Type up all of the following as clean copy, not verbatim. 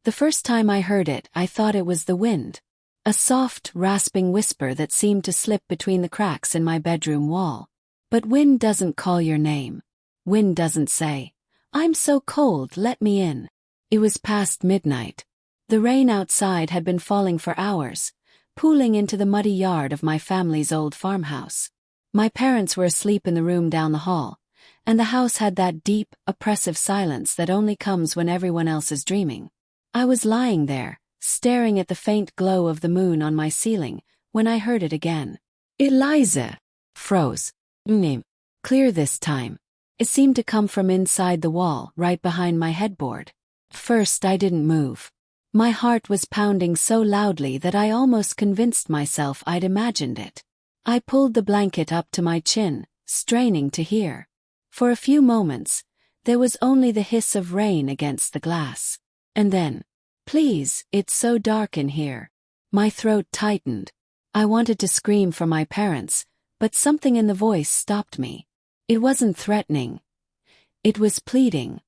The first time I heard it, I thought it was the wind. A soft, rasping whisper that seemed to slip between the cracks in my bedroom wall. But wind doesn't call your name. Wind doesn't say, "I'm so cold, let me in." It was past midnight. The rain outside had been falling for hours, pooling into the muddy yard of my family's old farmhouse. My parents were asleep in the room down the hall, and the house had that deep, oppressive silence that only comes when everyone else is dreaming. I was lying there, staring at the faint glow of the moon on my ceiling, when I heard it again. "Eliza!" Froze. Name. Clear this time. It seemed to come from inside the wall, right behind my headboard. First, I didn't move. My heart was pounding so loudly that I almost convinced myself I'd imagined it. I pulled the blanket up to my chin, straining to hear. For a few moments, there was only the hiss of rain against the glass. And then, "Please, it's so dark in here." My throat tightened. I wanted to scream for my parents, but something in the voice stopped me. It wasn't threatening. It was pleading.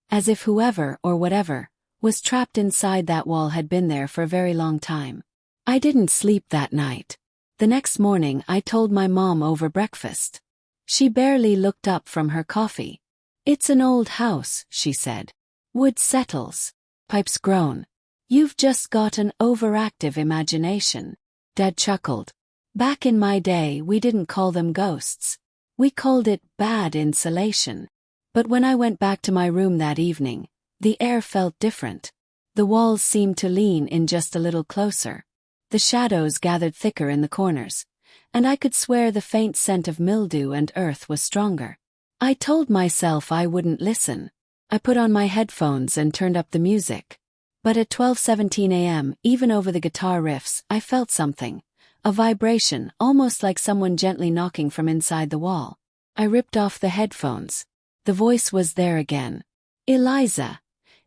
As if whoever, or whatever, was trapped inside that wall had been there for a very long time. I didn't sleep that night. The next morning I told my mom over breakfast. She barely looked up from her coffee. "It's an old house," she said. "Wood settles. Pipes groan. You've just got an overactive imagination." Dad chuckled. "Back in my day we didn't call them ghosts. We called it bad insulation." But when I went back to my room that evening, the air felt different. The walls seemed to lean in just a little closer. The shadows gathered thicker in the corners, and I could swear the faint scent of mildew and earth was stronger. I told myself I wouldn't listen. I put on my headphones and turned up the music. But at 12:17 a.m., even over the guitar riffs, I felt something. A vibration, almost like someone gently knocking from inside the wall. I ripped off the headphones. The voice was there again. "Eliza,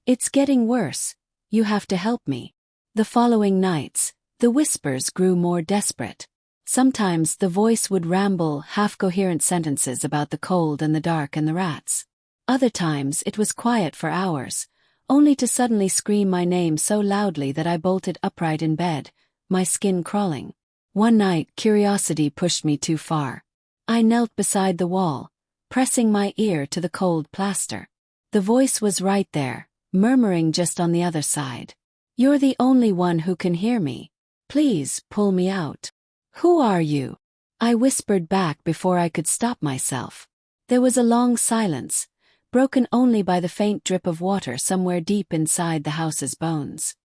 it's getting worse. You have to help me." The following nights, the whispers grew more desperate. Sometimes the voice would ramble half-coherent sentences about the cold and the dark and the rats. Other times it was quiet for hours, only to suddenly scream my name so loudly that I bolted upright in bed, my skin crawling. One night, curiosity pushed me too far. I knelt beside the wall, pressing my ear to the cold plaster. The voice was right there, murmuring just on the other side. "You're the only one who can hear me. Please, pull me out." "Who are you?" I whispered back before I could stop myself. There was a long silence, broken only by the faint drip of water somewhere deep inside the house's bones.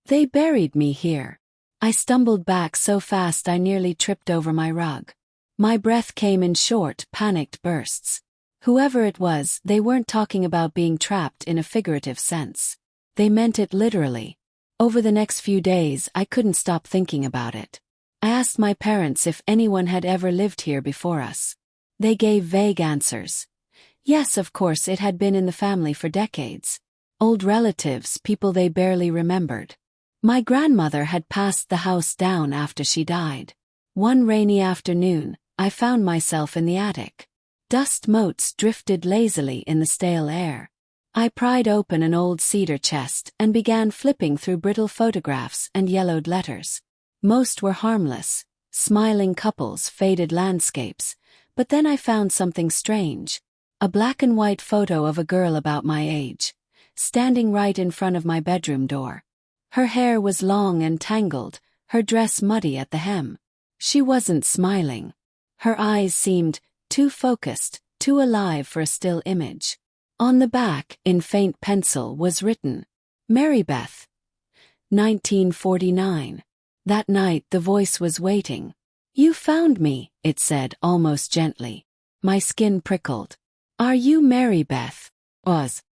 They buried me here." I stumbled back so fast I nearly tripped over my rug. My breath came in short, panicked bursts. Whoever it was, they weren't talking about being trapped in a figurative sense. They meant it literally. Over the next few days, I couldn't stop thinking about it. I asked my parents if anyone had ever lived here before us. They gave vague answers. Yes, of course, it had been in the family for decades. Old relatives, people they barely remembered. My grandmother had passed the house down after she died. One rainy afternoon, I found myself in the attic. Dust motes drifted lazily in the stale air. I pried open an old cedar chest and began flipping through brittle photographs and yellowed letters. Most were harmless, smiling couples, faded landscapes, but then I found something strange. A black and white photo of a girl about my age, standing right in front of my bedroom door. Her hair was long and tangled, her dress muddy at the hem. She wasn't smiling. Her eyes seemed too focused, too alive for a still image. On the back, in faint pencil, was written, "Mary Beth, 1949. That night the voice was waiting. "You found me," it said almost gently. My skin prickled. "Are you Mary Beth?" Was.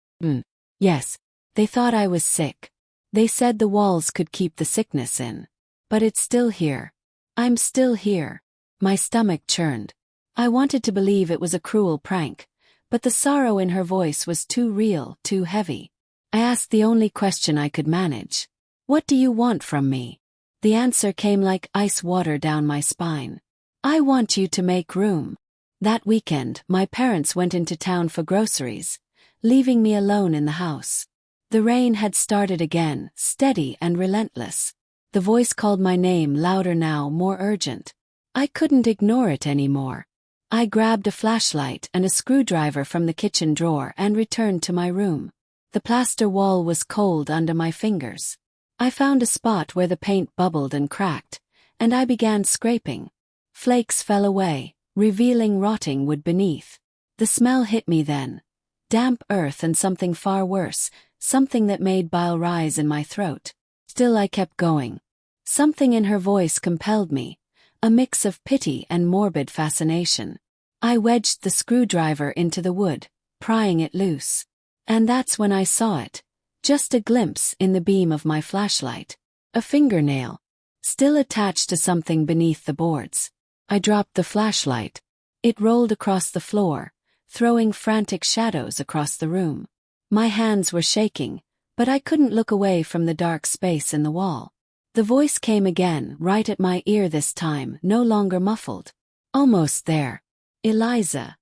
Yes. They thought I was sick. They said the walls could keep the sickness in. But it's still here. I'm still here. My stomach churned. I wanted to believe it was a cruel prank, but the sorrow in her voice was too real, too heavy. I asked the only question I could manage. "What do you want from me?" The answer came like ice water down my spine. "I want you to make room." That weekend, my parents went into town for groceries, leaving me alone in the house. The rain had started again, steady and relentless. The voice called my name louder now, more urgent. I couldn't ignore it anymore. I grabbed a flashlight and a screwdriver from the kitchen drawer and returned to my room. The plaster wall was cold under my fingers. I found a spot where the paint bubbled and cracked, and I began scraping. Flakes fell away, revealing rotting wood beneath. The smell hit me then. Damp earth and something far worse, something that made bile rise in my throat. Still I kept going. Something in her voice compelled me, a mix of pity and morbid fascination. I wedged the screwdriver into the wood, prying it loose. And that's when I saw it. Just a glimpse in the beam of my flashlight. A fingernail. Still attached to something beneath the boards. I dropped the flashlight. It rolled across the floor, throwing frantic shadows across the room. My hands were shaking, but I couldn't look away from the dark space in the wall. The voice came again, right at my ear this time, no longer muffled. Almost there. Eliza.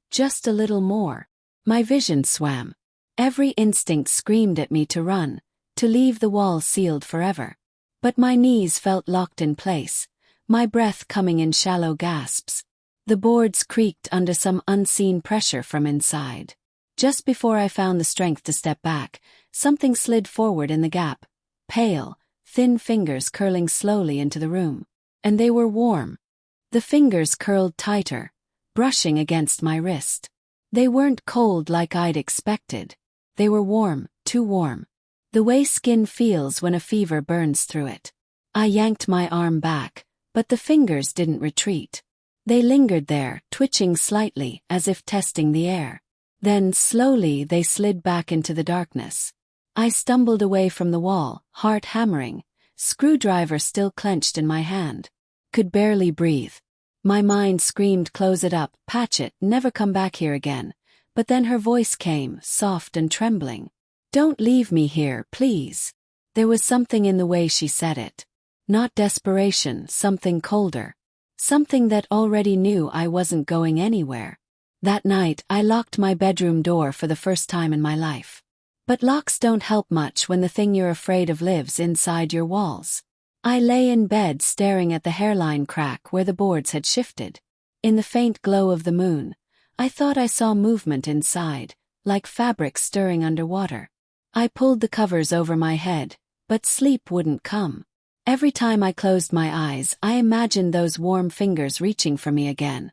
Just a little more. My vision swam. Every instinct screamed at me to run, to leave the wall sealed forever. But my knees felt locked in place, my breath coming in shallow gasps. The boards creaked under some unseen pressure from inside. Just before I found the strength to step back, something slid forward in the gap, pale, thin fingers curling slowly into the room. And they were warm. The fingers curled tighter, brushing against my wrist. They weren't cold like I'd expected. They were warm, too warm. The way skin feels when a fever burns through it. I yanked my arm back, but the fingers didn't retreat. They lingered there, twitching slightly, as if testing the air. Then, slowly, they slid back into the darkness. I stumbled away from the wall, heart hammering, screwdriver still clenched in my hand. Could barely breathe. My mind screamed, close it up, patch it, never come back here again. But then her voice came, soft and trembling. Don't leave me here, please. There was something in the way she said it. Not desperation, something colder. Something that already knew I wasn't going anywhere. That night, I locked my bedroom door for the first time in my life. But locks don't help much when the thing you're afraid of lives inside your walls. I lay in bed staring at the hairline crack where the boards had shifted. In the faint glow of the moon, I thought I saw movement inside, like fabric stirring underwater. I pulled the covers over my head, but sleep wouldn't come. Every time I closed my eyes, I imagined those warm fingers reaching for me again.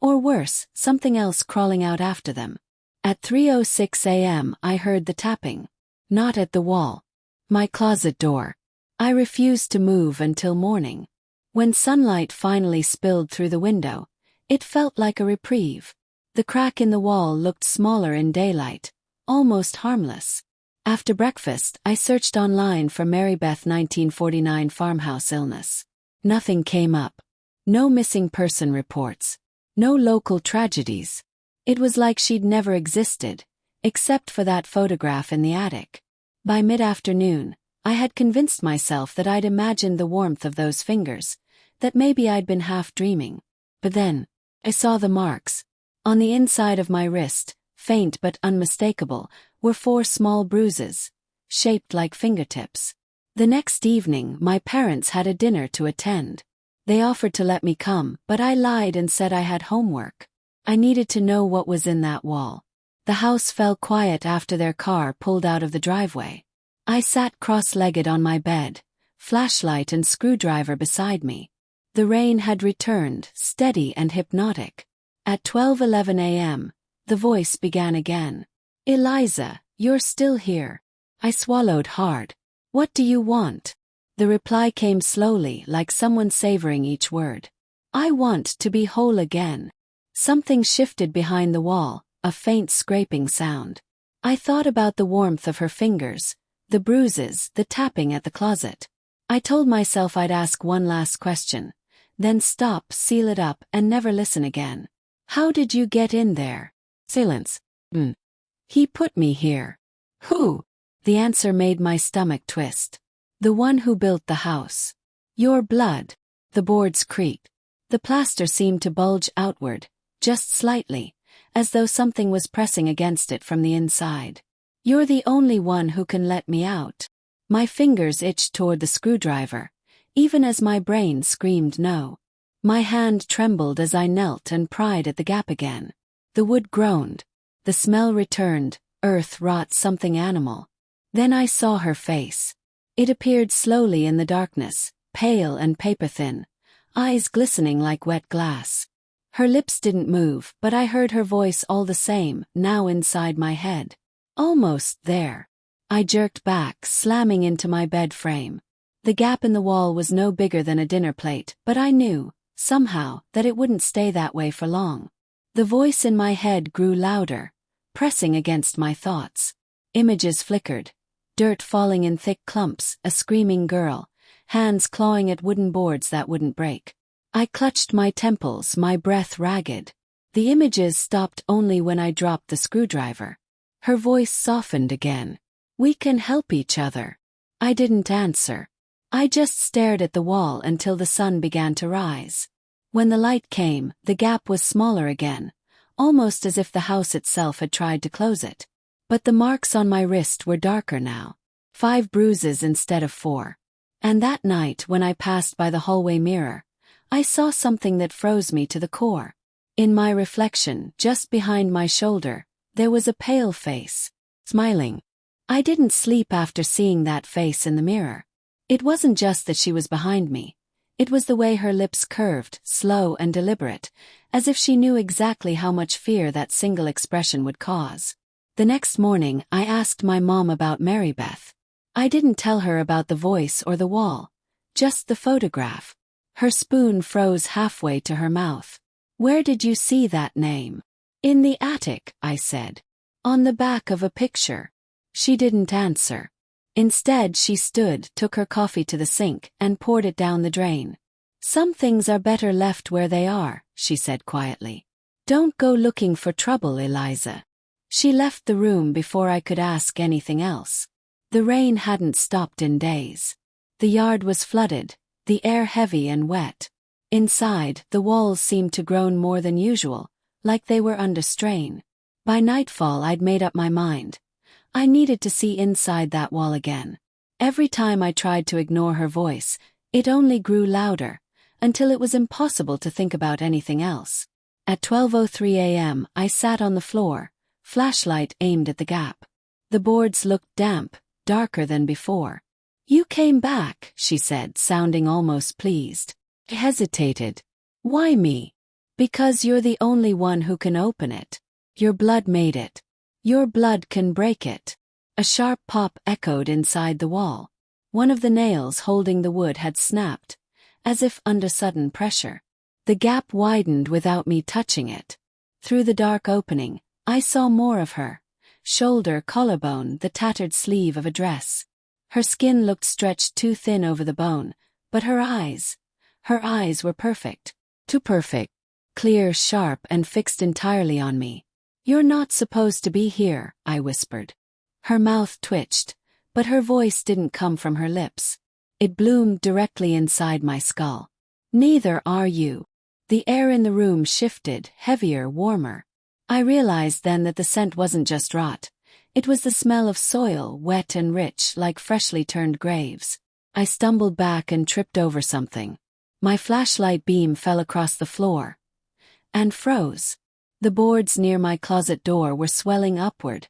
Or worse, something else crawling out after them. At 3:06 a.m. I heard the tapping. Not at the wall. My closet door. I refused to move until morning. When sunlight finally spilled through the window, it felt like a reprieve. The crack in the wall looked smaller in daylight, almost harmless. After breakfast, I searched online for Mary Beth 1949 farmhouse illness. Nothing came up. No missing person reports. No local tragedies. It was like she'd never existed, except for that photograph in the attic. By mid-afternoon, I had convinced myself that I'd imagined the warmth of those fingers, that maybe I'd been half dreaming. But then, I saw the marks. On the inside of my wrist, faint but unmistakable, were 4 small bruises, shaped like fingertips. The next evening, my parents had a dinner to attend. They offered to let me come, but I lied and said I had homework. I needed to know what was in that wall. The house fell quiet after their car pulled out of the driveway. I sat cross-legged on my bed, flashlight and screwdriver beside me. The rain had returned, steady and hypnotic. At 12:11 a.m., the voice began again. Eliza, you're still here. I swallowed hard. What do you want? The reply came slowly, like someone savoring each word. I want to be whole again. Something shifted behind the wall, a faint scraping sound. I thought about the warmth of her fingers, the bruises, the tapping at the closet. I told myself I'd ask one last question, then stop, seal it up, and never listen again. How did you get in there? Silence. He put me here. Who? The answer made my stomach twist. The one who built the house. Your blood. The boards creaked. The plaster seemed to bulge outward, just slightly, as though something was pressing against it from the inside. You're the only one who can let me out. My fingers itched toward the screwdriver, even as my brain screamed no. My hand trembled as I knelt and pried at the gap again. The wood groaned. The smell returned, earth wrought something animal. Then I saw her face. It appeared slowly in the darkness, pale and paper-thin, eyes glistening like wet glass. Her lips didn't move, but I heard her voice all the same, now inside my head. Almost there. I jerked back, slamming into my bed frame. The gap in the wall was no bigger than a dinner plate, but I knew, somehow, that it wouldn't stay that way for long. The voice in my head grew louder, pressing against my thoughts. Images flickered. Dirt falling in thick clumps, a screaming girl, hands clawing at wooden boards that wouldn't break. I clutched my temples, my breath ragged. The images stopped only when I dropped the screwdriver. Her voice softened again. We can help each other. I didn't answer. I just stared at the wall until the sun began to rise. When the light came, the gap was smaller again, almost as if the house itself had tried to close it. But the marks on my wrist were darker now. 5 bruises instead of 4. And that night when I passed by the hallway mirror, I saw something that froze me to the core. In my reflection, just behind my shoulder, there was a pale face, smiling. I didn't sleep after seeing that face in the mirror. It wasn't just that she was behind me. It was the way her lips curved, slow and deliberate, as if she knew exactly how much fear that single expression would cause. The next morning, I asked my mom about Marybeth. I didn't tell her about the voice or the wall, just the photograph. Her spoon froze halfway to her mouth. Where did you see that name? In the attic, I said. On the back of a picture. She didn't answer. Instead, she stood, took her coffee to the sink, and poured it down the drain. Some things are better left where they are, she said quietly. Don't go looking for trouble, Eliza. She left the room before I could ask anything else. The rain hadn't stopped in days. The yard was flooded, the air heavy and wet. Inside, the walls seemed to groan more than usual, like they were under strain. By nightfall, I'd made up my mind. I needed to see inside that wall again. Every time I tried to ignore her voice, it only grew louder, until it was impossible to think about anything else. At 12:03 a.m., I sat on the floor, flashlight aimed at the gap. The boards looked damp, darker than before. You came back, she said, sounding almost pleased. I hesitated. Why me? Because you're the only one who can open it. Your blood made it. Your blood can break it. A sharp pop echoed inside the wall. One of the nails holding the wood had snapped, as if under sudden pressure. The gap widened without me touching it. Through the dark opening, I saw more of her. Shoulder, collarbone, the tattered sleeve of a dress. Her skin looked stretched too thin over the bone, but her eyes were perfect. Too perfect. Clear, sharp, and fixed entirely on me. You're not supposed to be here, I whispered. Her mouth twitched, but her voice didn't come from her lips. It bloomed directly inside my skull. Neither are you. The air in the room shifted, heavier, warmer. I realized then that the scent wasn't just rot. It was the smell of soil, wet and rich, like freshly turned graves. I stumbled back and tripped over something. My flashlight beam fell across the floor and froze. The boards near my closet door were swelling upward,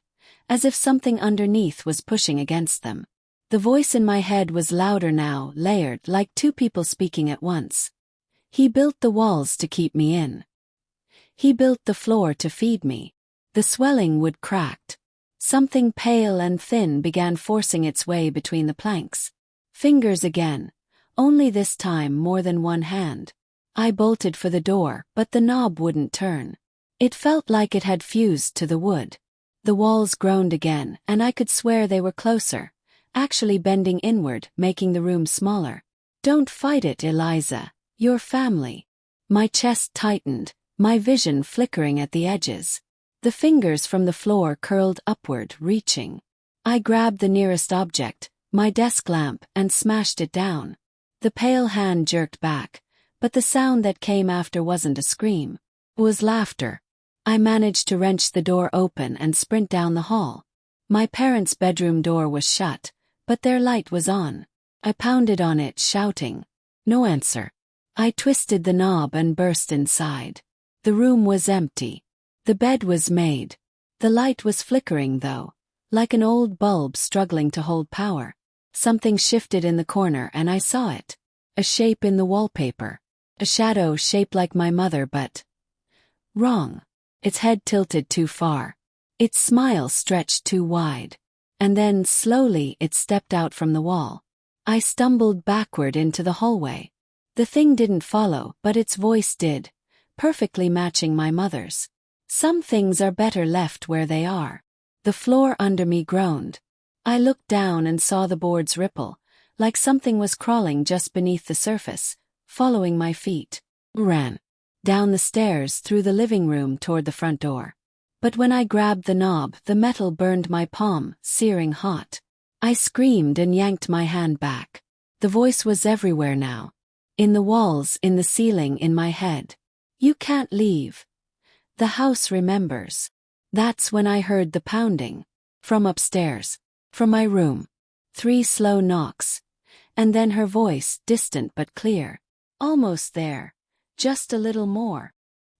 as if something underneath was pushing against them. The voice in my head was louder now, layered, like 2 people speaking at once. He built the walls to keep me in. He built the floor to feed me. The swelling wood cracked. Something pale and thin began forcing its way between the planks. Fingers again, only this time more than one hand. I bolted for the door, but the knob wouldn't turn. It felt like it had fused to the wood. The walls groaned again, and I could swear they were closer, actually bending inward, making the room smaller. Don't fight it, Eliza. You're family. My chest tightened, my vision flickering at the edges. The fingers from the floor curled upward, reaching. I grabbed the nearest object, my desk lamp, and smashed it down. The pale hand jerked back, but the sound that came after wasn't a scream. It was laughter. I managed to wrench the door open and sprint down the hall. My parents' bedroom door was shut, but their light was on. I pounded on it, shouting. No answer. I twisted the knob and burst inside. The room was empty. The bed was made. The light was flickering though, like an old bulb struggling to hold power. Something shifted in the corner and I saw it. A shape in the wallpaper. A shadow shaped like my mother but wrong. Its head tilted too far. Its smile stretched too wide. And then, slowly, it stepped out from the wall. I stumbled backward into the hallway. The thing didn't follow, but its voice did, perfectly matching my mother's. Some things are better left where they are. The floor under me groaned. I looked down and saw the boards ripple, like something was crawling just beneath the surface, following my feet. Ran down the stairs through the living room toward the front door. But when I grabbed the knob, the metal burned my palm, searing hot. I screamed and yanked my hand back. The voice was everywhere now. In the walls, in the ceiling, in my head. You can't leave. The house remembers. That's when I heard the pounding. From upstairs. From my room. 3 slow knocks. And then her voice, distant but clear. Almost there. Just a little more.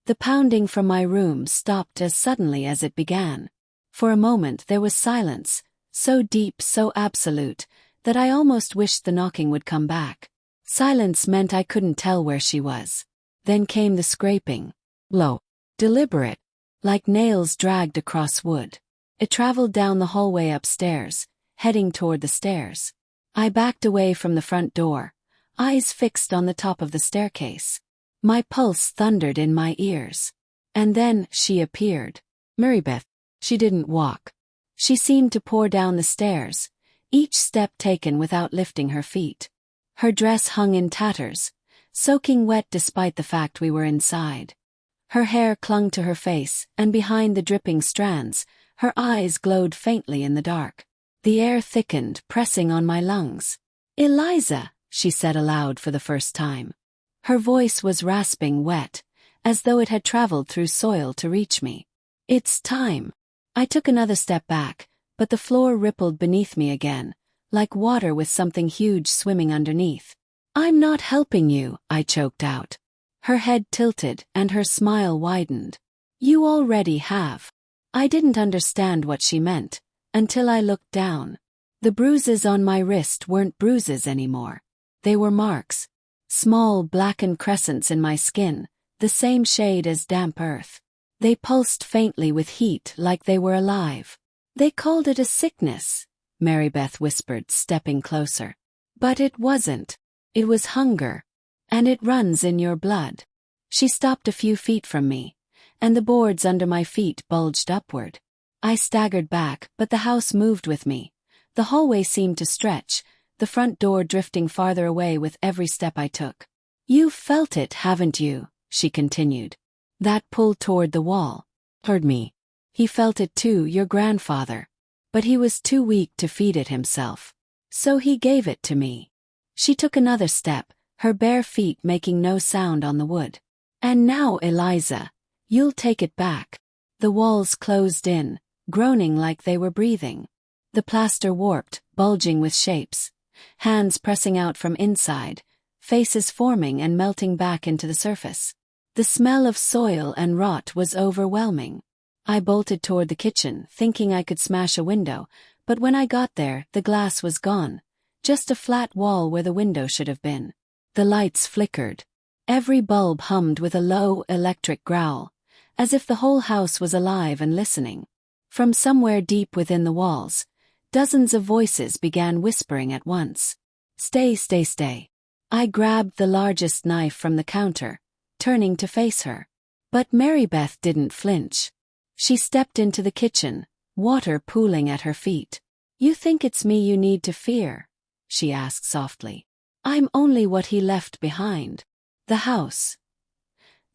The pounding from my room stopped as suddenly as it began. For a moment there was silence, so deep, so absolute, that I almost wished the knocking would come back. Silence meant I couldn't tell where she was. Then came the scraping. Low. Deliberate. Like nails dragged across wood. It traveled down the hallway upstairs, heading toward the stairs. I backed away from the front door, eyes fixed on the top of the staircase. My pulse thundered in my ears. And then she appeared. Marybeth. She didn't walk. She seemed to pour down the stairs, each step taken without lifting her feet. Her dress hung in tatters, soaking wet despite the fact we were inside. Her hair clung to her face, and behind the dripping strands, her eyes glowed faintly in the dark. The air thickened, pressing on my lungs. "Eliza," she said aloud for the first time. Her voice was rasping, wet, as though it had traveled through soil to reach me. "It's time." I took another step back, but the floor rippled beneath me again, like water with something huge swimming underneath. "I'm not helping you," I choked out. Her head tilted and her smile widened. "You already have." I didn't understand what she meant, until I looked down. The bruises on my wrist weren't bruises anymore. They were marks. Small blackened crescents in my skin, the same shade as damp earth. They pulsed faintly with heat like they were alive. "They called it a sickness," Marybeth whispered, stepping closer. "But it wasn't. It was hunger. And it runs in your blood." She stopped a few feet from me, and the boards under my feet bulged upward. I staggered back, but the house moved with me. The hallway seemed to stretch, the front door drifting farther away with every step I took. "You've felt it, haven't you?" she continued. "That pull toward the wall. Heard me. He felt it too, your grandfather. But he was too weak to feed it himself. So he gave it to me." She took another step, her bare feet making no sound on the wood. "And now, Eliza, you'll take it back." The walls closed in, groaning like they were breathing. The plaster warped, bulging with shapes. Hands pressing out from inside, faces forming and melting back into the surface. The smell of soil and rot was overwhelming. I bolted toward the kitchen, thinking I could smash a window, but when I got there, the glass was gone. Just a flat wall where the window should have been. The lights flickered. Every bulb hummed with a low, electric growl, as if the whole house was alive and listening. From somewhere deep within the walls, dozens of voices began whispering at once. "Stay, stay, stay." I grabbed the largest knife from the counter, turning to face her. But Marybeth didn't flinch. She stepped into the kitchen, water pooling at her feet. "You think it's me you need to fear?" she asked softly. "I'm only what he left behind. The house.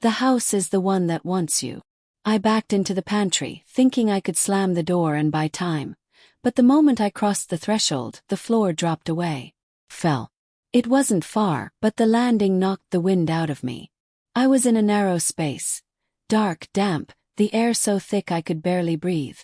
The house is the one that wants you." I backed into the pantry, thinking I could slam the door and buy time. But the moment I crossed the threshold, the floor dropped away. Fell. It wasn't far, but the landing knocked the wind out of me. I was in a narrow space. Dark, damp, the air so thick I could barely breathe.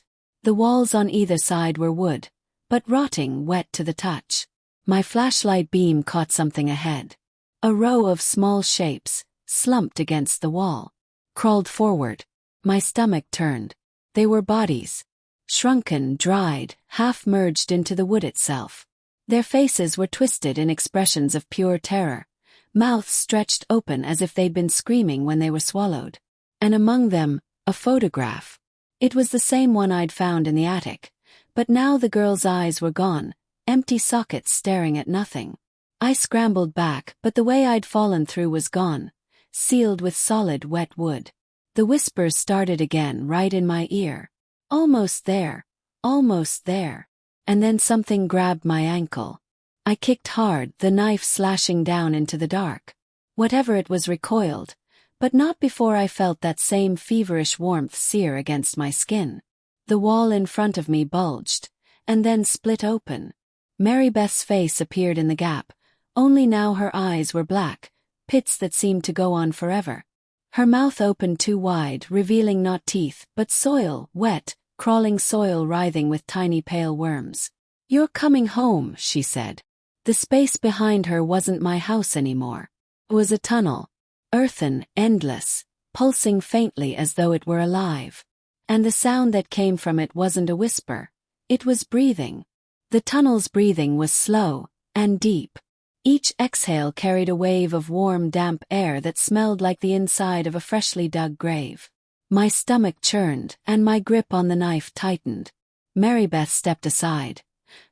The walls on either side were wood, but rotting wet to the touch. My flashlight beam caught something ahead. A row of small shapes, slumped against the wall. Crawled forward. My stomach turned. They were bodies. Shrunken, dried, half-merged into the wood itself. Their faces were twisted in expressions of pure terror, mouths stretched open as if they'd been screaming when they were swallowed. And among them, a photograph. It was the same one I'd found in the attic, but now the girl's eyes were gone, empty sockets staring at nothing. I scrambled back, but the way I'd fallen through was gone, sealed with solid wet wood. The whispers started again right in my ear. Almost there, almost there. And then something grabbed my ankle. I kicked hard, the knife slashing down into the dark. Whatever it was recoiled, but not before I felt that same feverish warmth sear against my skin. The wall in front of me bulged, and then split open. Mary Beth's face appeared in the gap, only now her eyes were black, pits that seemed to go on forever. Her mouth opened too wide, revealing not teeth, but soil, wet, crawling soil writhing with tiny pale worms. "You're coming home," she said. The space behind her wasn't my house anymore. It was a tunnel. Earthen, endless, pulsing faintly as though it were alive. And the sound that came from it wasn't a whisper. It was breathing. The tunnel's breathing was slow and deep. Each exhale carried a wave of warm, damp air that smelled like the inside of a freshly dug grave. My stomach churned, and my grip on the knife tightened. Mary Beth stepped aside,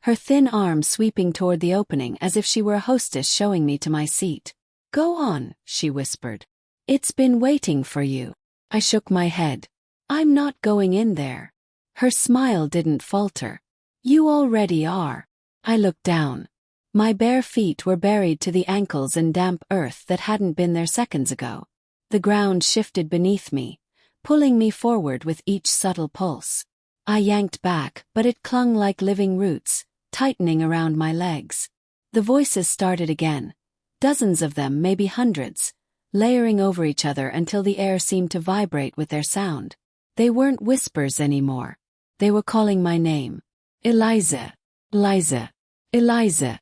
her thin arm sweeping toward the opening as if she were a hostess showing me to my seat. "Go on," she whispered. "It's been waiting for you." I shook my head. "I'm not going in there." Her smile didn't falter. "You already are." I looked down. My bare feet were buried to the ankles in damp earth that hadn't been there seconds ago. The ground shifted beneath me, pulling me forward with each subtle pulse. I yanked back, but it clung like living roots, tightening around my legs. The voices started again, dozens of them, maybe hundreds, layering over each other until the air seemed to vibrate with their sound. They weren't whispers anymore. They were calling my name. "Eliza, Eliza, Eliza."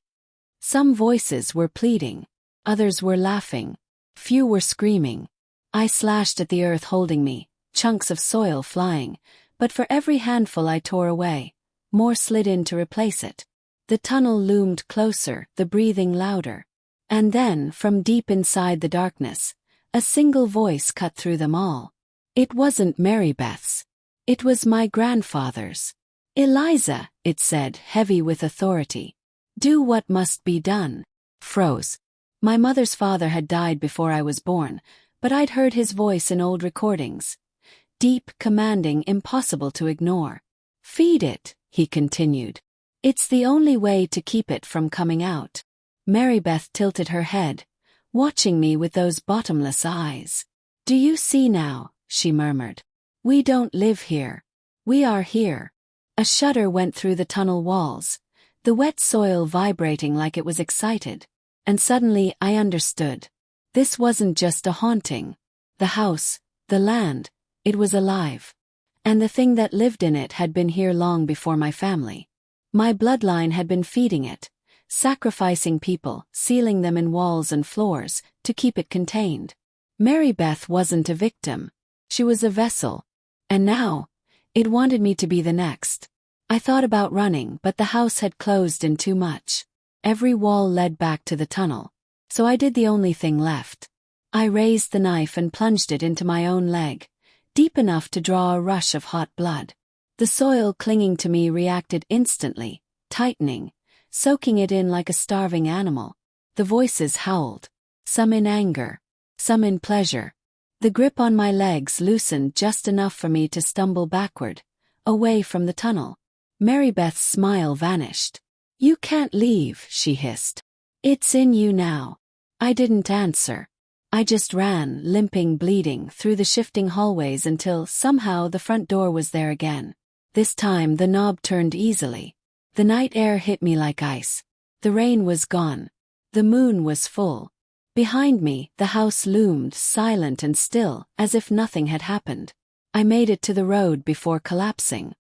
Some voices were pleading. Others were laughing. Few were screaming. I slashed at the earth holding me, chunks of soil flying, but for every handful I tore away, more slid in to replace it. The tunnel loomed closer, the breathing louder. And then, from deep inside the darkness, a single voice cut through them all. It wasn't Mary Beth's. It was my grandfather's. "Eliza," it said, heavy with authority. "Do what must be done." Froze. My mother's father had died before I was born, but I'd heard his voice in old recordings. Deep, commanding, impossible to ignore. "Feed it," he continued. "It's the only way to keep it from coming out." Mary Beth tilted her head, watching me with those bottomless eyes. "Do you see now?" she murmured. "We don't live here. We are here." A shudder went through the tunnel walls, the wet soil vibrating like it was excited. And suddenly I understood. This wasn't just a haunting. The house, the land, it was alive. And the thing that lived in it had been here long before my family. My bloodline had been feeding it, sacrificing people, sealing them in walls and floors, to keep it contained. Mary Beth wasn't a victim. She was a vessel. And now, it wanted me to be the next. I thought about running, but the house had closed in too much. Every wall led back to the tunnel. So I did the only thing left. I raised the knife and plunged it into my own leg, deep enough to draw a rush of hot blood. The soil clinging to me reacted instantly, tightening, soaking it in like a starving animal. The voices howled, some in anger, some in pleasure. The grip on my legs loosened just enough for me to stumble backward, away from the tunnel. Mary Beth's smile vanished. "You can't leave," she hissed. "It's in you now." I didn't answer. I just ran, limping, bleeding, through the shifting hallways until, somehow, the front door was there again. This time the knob turned easily. The night air hit me like ice. The rain was gone. The moon was full. Behind me, the house loomed, silent and still, as if nothing had happened. I made it to the road before collapsing.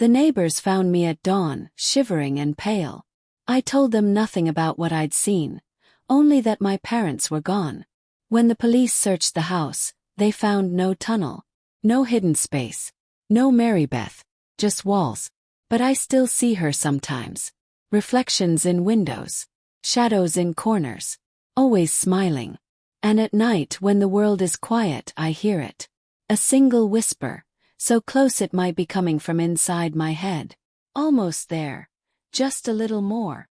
The neighbors found me at dawn, shivering and pale. I told them nothing about what I'd seen, only that my parents were gone. When the police searched the house, they found no tunnel, no hidden space, no Mary Beth, just walls. But I still see her sometimes. Reflections in windows, shadows in corners, always smiling. And at night when the world is quiet, I hear it. A single whisper, so close it might be coming from inside my head. Almost there. Just a little more.